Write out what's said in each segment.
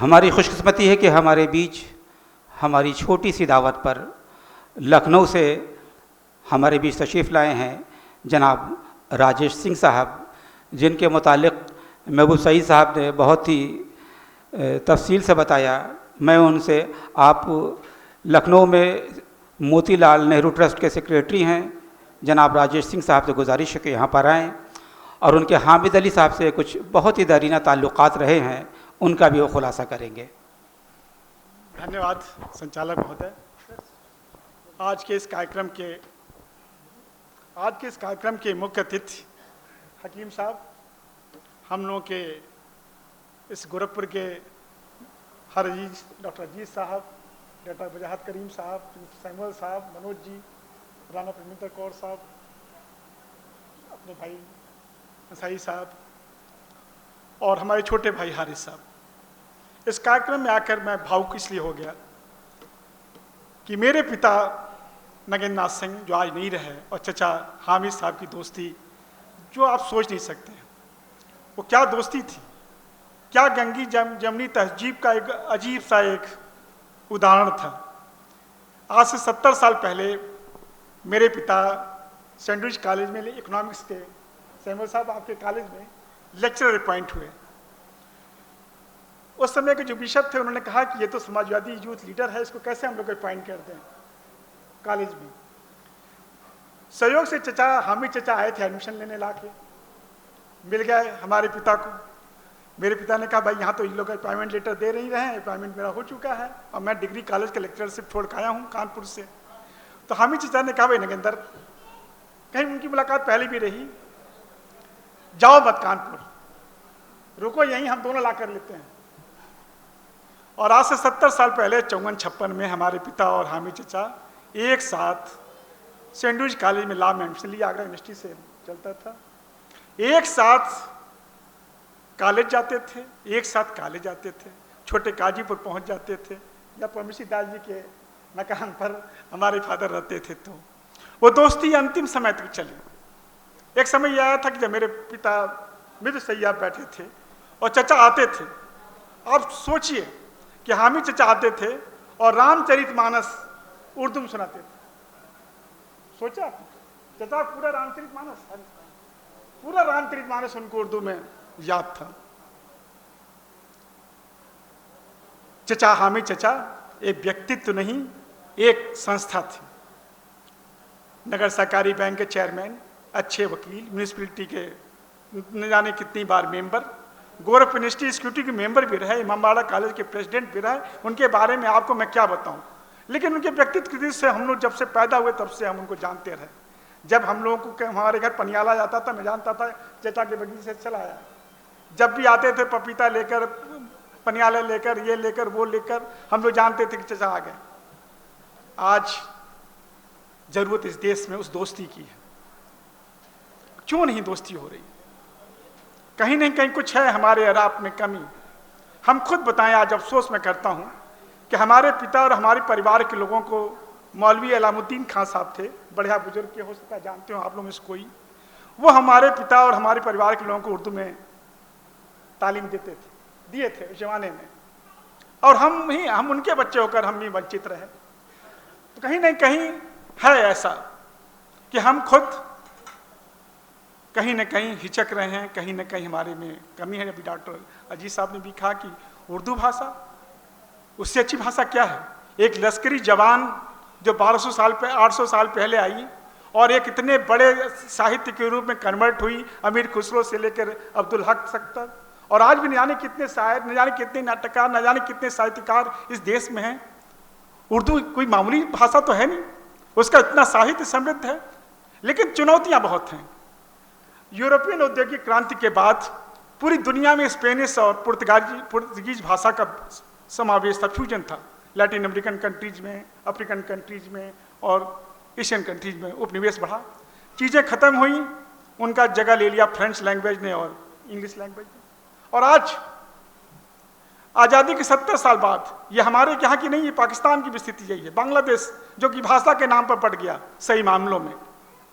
हमारी खुशकिस्मती है कि हमारे बीच हमारी छोटी सी दावत पर लखनऊ से हमारे बीच तशरीफ़ लाए हैं जनाब राजेश सिंह साहब, जिनके मुतालिक महबूब सईद साहब ने बहुत ही तफसील से बताया। मैं उनसे, आप लखनऊ में मोतीलाल नेहरू ट्रस्ट के सेक्रेटरी हैं, जनाब राजेश सिंह साहब से गुजारिश है कि यहाँ पर आएँ और उनके हामिद अली साहब से कुछ बहुत ही दरीना ताल्लुकात रहे हैं, उनका भी वो खुलासा करेंगे। धन्यवाद संचालक महोदय। आज के इस कार्यक्रम के मुख्य अतिथि हकीम साहब, हम लोगों के इस गोरखपुर के हर अजीज डॉक्टर अजीज साहब, डॉक्टर वजाहत करीम साहब, सैमुअल साहब, मनोज जी, राना परमिंदर कौर साहब, अपने भाई सही साहब और हमारे छोटे भाई हारिस साहब। इस कार्यक्रम में आकर मैं भावुक इसलिए हो गया कि मेरे पिता नगेंद्र नाथ सिंह जो आज नहीं रहे और चचा हामिद साहब की दोस्ती जो आप सोच नहीं सकते हैं, वो क्या दोस्ती थी, क्या गंगी जमनी तहजीब का एक अजीब सा एक उदाहरण था। आज से 70 साल पहले मेरे पिता सैंडविच कॉलेज में इकोनॉमिक्स के, सैमुअल साहब आपके कॉलेज में लेक्चरर अपॉइंट हुए। उस समय के जो बिशप थे उन्होंने कहा कि ये तो समाजवादी यूथ लीडर है, इसको कैसे हम लोग अपॉइंट करते हैं कॉलेज में। सहयोग से चचा हामिद चचा आए थे एडमिशन लेने, लाके मिल गए हमारे पिता को। मेरे पिता ने कहा भाई यहाँ तो इन लोग अपॉइंटमेंट लेटर दे नहीं रहे हैं, अपॉइंटमेंट मेरा हो चुका है और मैं डिग्री कॉलेज का लेक्चरशिप छोड़ के आया हूँ कानपुर से। तो हामिद चचा ने कहा भाई नगेंद्र, कहीं उनकी मुलाकात पहले भी रही, जाओ मत कानपुर, रुको यहीं हम दोनों ला कर लेते हैं। और आज से 70 साल पहले 54-56 में हमारे पिता और हामिद चचा एक साथ सैंडविच कॉलेज में लॉ में एडमिशन लिया, आगरा यूनिवर्सिटी से चलता था। एक साथ कॉलेज जाते थे, एक साथ कॉलेज जाते थे, छोटे काजीपुर पहुंच जाते थे या परमिशी दास जी के मकान पर हमारे फादर रहते थे। तो वो दोस्ती अंतिम समय तक चली। एक समय यह आया था कि जब मेरे पिता मृत सैया बैठे थे और चचा आते थे। आप सोचिए कि हामिद चचा आते थे और रामचरितमानस उर्दू में सुनाते थे। सोचा चचा पूरा रामचरितमानस उनको उर्दू में याद था। चचा हामिद चचा एक व्यक्तित्व नहीं, एक संस्था थी। नगर सहकारी बैंक के चेयरमैन, अच्छे वकील, म्यूनिसिपैलिटी के न जाने कितनी बार मेंबर, गोरखपुर यूनिवर्सिटी इंस्टीट्यूट के मेंबर भी रहे, इमामबाड़ा कॉलेज के प्रेसिडेंट भी रहे। उनके बारे में आपको मैं क्या बताऊं, लेकिन उनके व्यक्तित्व से हम लोग जब से पैदा हुए तब से हम उनको जानते रहे। जब हम लोगों को हमारे घर पनियाला जाता था, मैं जानता था चचा के बगीचे से चला आया। जब भी आते थे पपीता लेकर, पनियाला लेकर, ये लेकर, वो लेकर, हम लोग जानते थे कि चचा आ गए। आज जरूरत इस देश में उस दोस्ती की है। क्यों नहीं दोस्ती हो रही? कहीं नहीं कहीं कुछ है हमारे अराप में कमी। हम खुद बताएं, आज अफसोस मैं करता हूं कि हमारे पिता और हमारे परिवार के लोगों को मौलवी अलामुद्दीन खान साहब थे, बढ़िया बुजुर्ग के, हो सकता है जानते हो आप लोग में से कोई। वो हमारे पिता और हमारे परिवार के लोगों को उर्दू में तालीम दिए थे उस जमाने में, और हम उनके बच्चे होकर हम भी वंचित रहे। तो कहीं नहीं कहीं है ऐसा कि हम खुद कहीं न कहीं हिचक रहे हैं, कहीं न कहीं हमारे में कमी है। अभी डॉक्टर अजीज साहब ने भी कहा कि उर्दू भाषा, उससे अच्छी भाषा क्या है? एक लश्करी जवान जो 1200 साल पे 800 साल पहले आई और एक इतने बड़े साहित्य के रूप में कन्वर्ट हुई, अमीर खुसरो से लेकर अब्दुल हक तक, और आज भी न जाने कितने शायर, न जाने कितने नाटककार, न जाने कितने साहित्यकार इस देश में हैं। उर्दू कोई मामूली भाषा तो है नहीं, उसका इतना साहित्य समृद्ध है, लेकिन चुनौतियां बहुत हैं। यूरोपियन औद्योगिक क्रांति के बाद पूरी दुनिया में स्पेनिश और पुर्तगालीज भाषा का समावेश था, फ्यूजन था। लैटिन अमेरिकन कंट्रीज में, अफ्रीकन कंट्रीज में और एशियन कंट्रीज में उपनिवेश बढ़ा। चीज़ें खत्म हुई, उनका जगह ले लिया फ्रेंच लैंग्वेज ने और इंग्लिश लैंग्वेज ने। और आज आज़ादी के 70 साल बाद ये हमारे यहाँ की नहीं, ये पाकिस्तान की भी स्थिति यही है। बांग्लादेश जो कि भाषा के नाम पर पड़ गया सही मामलों में,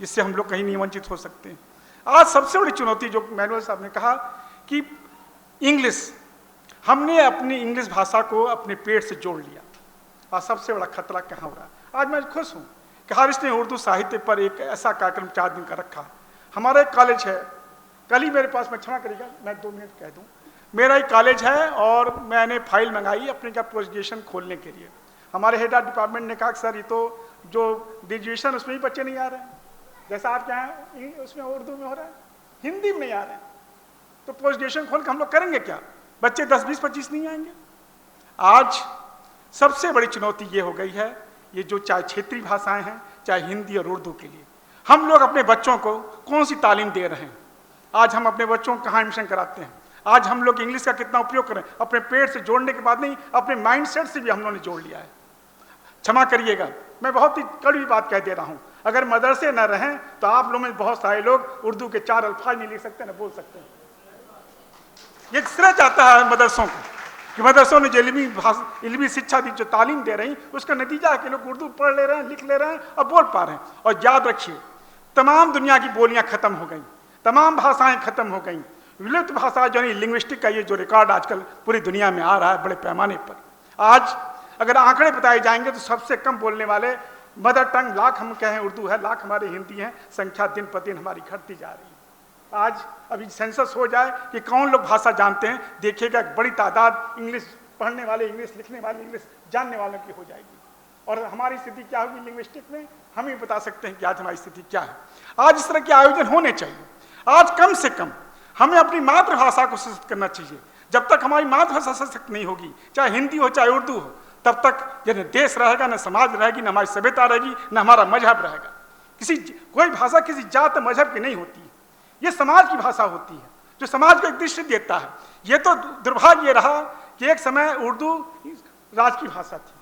जिससे हम लोग कहीं नहीं वंचित हो सकते हैं। आज सबसे बड़ी चुनौती जो मैनुअल साहब ने कहा कि इंग्लिश, हमने अपनी इंग्लिश भाषा को अपने पेट से जोड़ लिया। और सबसे बड़ा खतरा कहाँ हो रहा है? आज मैं खुश हूँ कि हारिस ने उर्दू साहित्य पर एक ऐसा कार्यक्रम 4 दिन का रखा। हमारा एक कॉलेज है, कल ही मेरे पास, मैं क्षमा करिएगा मैं 2 मिनट कह दूँ, मेरा एक कॉलेज है और मैंने फाइल मंगाई अपने का पोस्ट ग्रेजुएशन खोलने के लिए। हमारे हेड ऑफ डिपार्टमेंट ने कहा कि सर ये तो जो ग्रेजुएशन उसमें ही बच्चे नहीं आ रहे हैं, जैसा आप यहाँ उसमें उर्दू में हो रहा है, हिंदी में नहीं आ रहे हैं, तो पोस्ट ग्रेजुएशन खोल के हम लोग करेंगे क्या? बच्चे 10, 20, 25 नहीं आएंगे। आज सबसे बड़ी चुनौती ये हो गई है, ये जो चाहे क्षेत्रीय भाषाएं हैं, चाहे हिंदी और उर्दू के लिए हम लोग अपने बच्चों को कौन सी तालीम दे रहे हैं? आज हम अपने बच्चों को कहाँ एडमिशन कराते हैं? आज हम लोग इंग्लिश का कितना उपयोग करें? अपने पेट से जोड़ने के बाद नहीं, अपने माइंड सेट से भी हम लोगों ने जोड़ लिया है। क्षमा करिएगा, मैं बहुत ही कड़वी बात कह दे रहा हूँ, अगर मदरसे न रहें तो आप लोग में बहुत सारे लोग उर्दू के 4 अल्फाज नहीं लिख सकते, न बोल सकते हैं। ये श्रेय चाहता है मदरसों को कि मदरसों ने जो इल्मी शिक्षा दी, जो तालीम दे रही, उसका नतीजा है कि लोग उर्दू पढ़ ले रहे हैं, लिख ले रहे हैं और बोल पा रहे हैं। और याद रखिए, तमाम दुनिया की बोलियां खत्म हो गई, तमाम भाषाएं खत्म हो गई, विलुप्त भाषा जो लिंग्विस्टिक का ये जो रिकॉर्ड आजकल पूरी दुनिया में आ रहा है बड़े पैमाने पर, आज अगर आंकड़े बताए जाएंगे तो सबसे कम बोलने वाले मदर टंग लाख हम कहें उर्दू है, लाख हमारे हिंदी हैं, संख्या दिन प्रतिदिन हमारी घटती जा रही है। आज अभी सेंसस हो जाए कि कौन लोग भाषा जानते हैं, देखिएगा बड़ी तादाद इंग्लिश पढ़ने वाले, इंग्लिश लिखने वाले, इंग्लिश जानने वालों की हो जाएगी। और हमारी स्थिति क्या होगी लिंग्विस्टिक में, हम ही बता सकते हैं कि आज हमारी स्थिति क्या है। आज इस तरह के आयोजन होने चाहिए। आज कम से कम हमें अपनी मातृभाषा को सशक्त करना चाहिए। जब तक हमारी मातृभाषा सशक्त नहीं होगी, चाहे हिंदी हो चाहे उर्दू हो, तब तक न देश रहेगा, न समाज रहेगी, न हमारी सभ्यता रहेगी, न हमारा मजहब रहेगा। कोई भाषा किसी जात मजहब की नहीं होती है, ये समाज की भाषा होती है जो समाज को एक दृष्टि देता है। ये तो दुर्भाग्य रहा कि एक समय उर्दू राज की भाषा थी,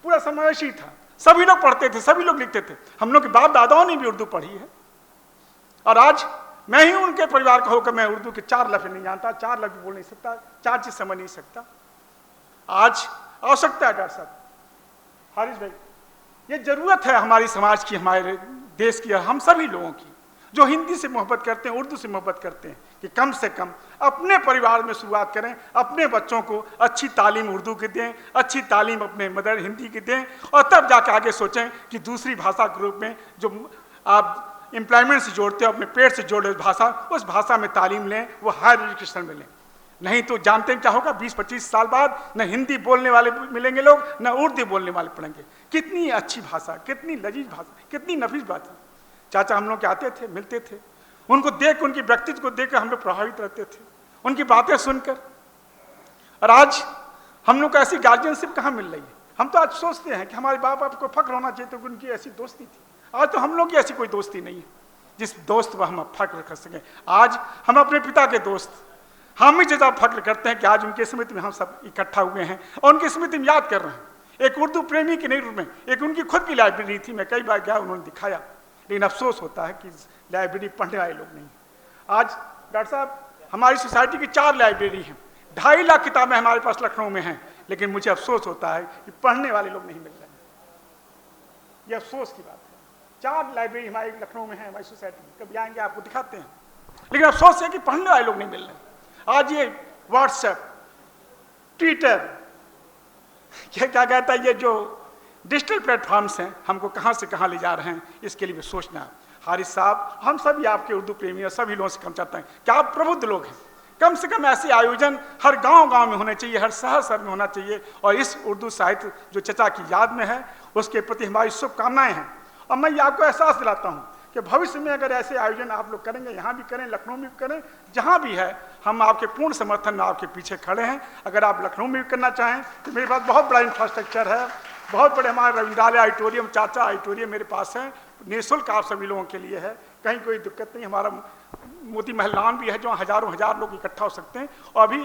पूरा समावेशी था, सभी लोग पढ़ते थे, सभी लोग लिखते थे। हम लोग के बाप दादाओं ने भी उर्दू पढ़ी है। और आज मैं ही उनके परिवार का होकर मैं उर्दू के 4 लफ्ज़ नहीं जानता, 4 लफ्ज़ बोल नहीं सकता, 4 चीज समझ नहीं सकता। आज आवश्यकता है डॉक्टर साहब, हारिस भाई, ये जरूरत है हमारी समाज की, हमारे देश की, हम सभी लोगों की जो हिंदी से मोहब्बत करते हैं, उर्दू से मोहब्बत करते हैं, कि कम से कम अपने परिवार में शुरुआत करें, अपने बच्चों को अच्छी तालीम उर्दू की दें, अच्छी तालीम अपने मदर हिंदी की दें, और तब जाके आगे सोचें कि दूसरी भाषा के रूप में जो आप एम्प्लॉयमेंट से जोड़ते हो, अपने पेट से जोड़े भाषा, उस भाषा में तालीम लें, वो हायर एजुकेशन में लें। नहीं तो जानते हैं क्या होगा, 20-25 साल बाद न हिंदी बोलने वाले मिलेंगे लोग, न उर्दू बोलने वाले पढ़ेंगे। कितनी अच्छी भाषा, कितनी लजीज भाषा, कितनी नफीस भाषा। चाचा हम लोग के आते थे, मिलते थे, उनको देख, उनकी व्यक्तित्व को देख कर हम लोग प्रभावित रहते थे, उनकी बातें सुनकर। और आज हम लोग को ऐसी गार्जियनशिप कहाँ मिल रही है? हम तो आज सोचते हैं कि हमारे बाप को फख्र होना चाहिए, तो उनकी ऐसी दोस्ती थी। आज तो हम लोग की ऐसी कोई दोस्ती नहीं है जिस दोस्त पर हम फख्र कर सकें। आज हम अपने पिता के दोस्त, हम ही जैसा फख्र करते हैं कि आज उनके स्मृति में हम सब इकट्ठा हुए हैं और उनकी स्मृति में याद कर रहे हैं। एक उर्दू प्रेमी के नहीं रूप में, एक उनकी खुद की लाइब्रेरी थी, मैं कई बार गया, उन्होंने दिखाया, लेकिन अफसोस होता है कि लाइब्रेरी पढ़ने वाले लोग नहीं। आज डॉक्टर साहब हमारी सोसाइटी की 4 लाइब्रेरी हैं, 2.5 लाख किताबें हमारे पास लखनऊ में हैं, लेकिन मुझे अफसोस होता है कि पढ़ने वाले लोग नहीं मिल रहे हैं। ये अफसोस की बात है। 4 लाइब्रेरी हमारे लखनऊ में है, हमारी सोसाइटी में, कभी आएंगे आपको दिखाते हैं, लेकिन अफसोस है कि पढ़ने वाले लोग नहीं मिल रहे। आज ये व्हाट्सएप, ट्विटर, क्या कहता है, ये जो डिजिटल प्लेटफॉर्म्स हैं, हमको कहाँ से कहाँ ले जा रहे हैं, इसके लिए भी सोचना है। हारिस साहब, हम सभी आपके उर्दू प्रेमी और सभी लोगों से कम चाहते हैं कि आप प्रबुद्ध लोग हैं, कम से कम ऐसे आयोजन हर गांव-गांव में होने चाहिए, हर शहर में होना चाहिए। और इस उर्दू साहित्य जो चचा की याद में है, उसके प्रति हमारी शुभकामनाएं हैं। और मैं ये आपको एहसास दिलाता हूँ कि भविष्य में अगर ऐसे आयोजन आप लोग करेंगे, यहाँ भी करें, लखनऊ में भी करें, जहाँ भी है, हम आपके पूर्ण समर्थन में आपके पीछे खड़े हैं। अगर आप लखनऊ में भी करना चाहें तो मेरे पास बहुत बड़ा इंफ्रास्ट्रक्चर है, बहुत बड़े हमारे रविंद्रालय ऑडिटोरियम, चाचा ऑडिटोरियम मेरे पास है, निःशुल्क आप सभी लोगों के लिए है, कहीं कोई दिक्कत नहीं। हमारा मोती महल लॉन भी है जो हजारों हजार लोग इकट्ठा हो सकते हैं। और अभी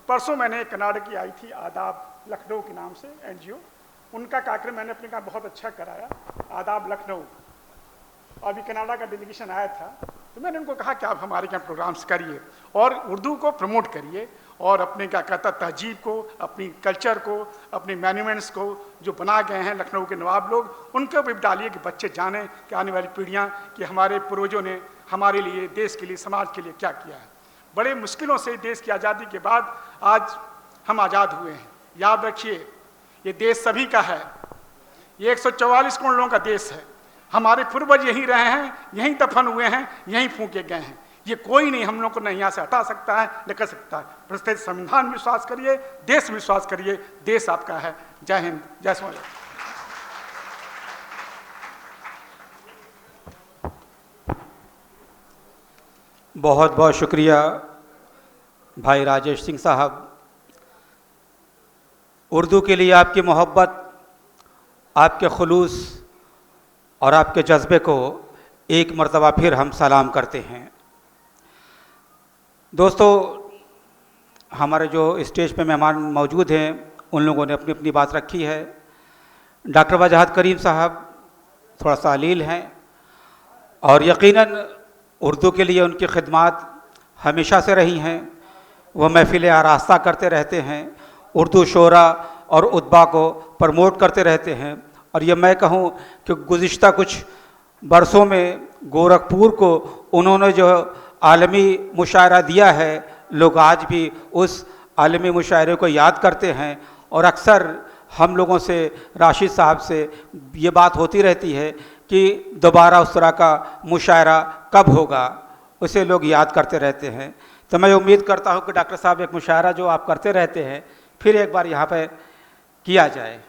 परसों मैंने कर्नाटक की आई थी, आदाब लखनऊ के नाम से NGO, उनका कार्यक्रम मैंने अपने काम बहुत अच्छा कराया, आदाब लखनऊ। अभी कनाडा का डेलीगेशन आया था, तो मैंने उनको कहा कि आप हमारे यहाँ प्रोग्राम्स करिए और उर्दू को प्रमोट करिए, और अपने क्या कहता तहजीब को, अपनी कल्चर को, अपने मैन्यूमेंट्स को जो बना गए हैं लखनऊ के नवाब लोग, उनको भी डालिए कि बच्चे जानें कि आने वाली पीढ़ियाँ कि हमारे पूर्वजों ने हमारे लिए, देश के लिए, समाज के लिए क्या किया है। बड़े मुश्किलों से देश की आज़ादी के बाद आज हम आज़ाद हुए हैं। याद रखिए, ये देश सभी का है, ये 144 करोड़ लोगों का देश है। हमारे पूर्वज यहीं रहे हैं, यहीं दफन हुए हैं, यहीं फूंके गए हैं। ये कोई नहीं हम लोग को नहीं यहाँ से हटा सकता है, न कर सकता है। प्रत्येक संविधान विश्वास करिए, देश विश्वास करिए, देश आपका है। जय हिंद, जय स्वामी। बहुत बहुत शुक्रिया भाई राजेश सिंह साहब। उर्दू के लिए आपकी मोहब्बत, आपके खुलूस और आपके जज्बे को एक मर्तबा फिर हम सलाम करते हैं। दोस्तों, हमारे जो स्टेज पे मेहमान मौजूद हैं उन लोगों ने अपनी अपनी बात रखी है। डॉक्टर वजाहत करीम साहब थोड़ा सा अलील हैं और यकीनन उर्दू के लिए उनकी खिदमत हमेशा से रही हैं। वह महफ़िल आरास्ता करते रहते हैं, उर्दू शोरा और उद्बा को प्रमोट करते रहते हैं। और ये मैं कहूँ कि गुज़िश्ता कुछ बरसों में गोरखपुर को उन्होंने जो आलमी मुशायरा दिया है, लोग आज भी उस आलमी मुशायरे को याद करते हैं। और अक्सर हम लोगों से, राशिद साहब से ये बात होती रहती है कि दोबारा उस तरह का मुशायरा कब होगा, उसे लोग याद करते रहते हैं। तो मैं उम्मीद करता हूँ कि डॉक्टर साहब एक मुशायरा जो आप करते रहते हैं फिर एक बार यहाँ पे किया जाए।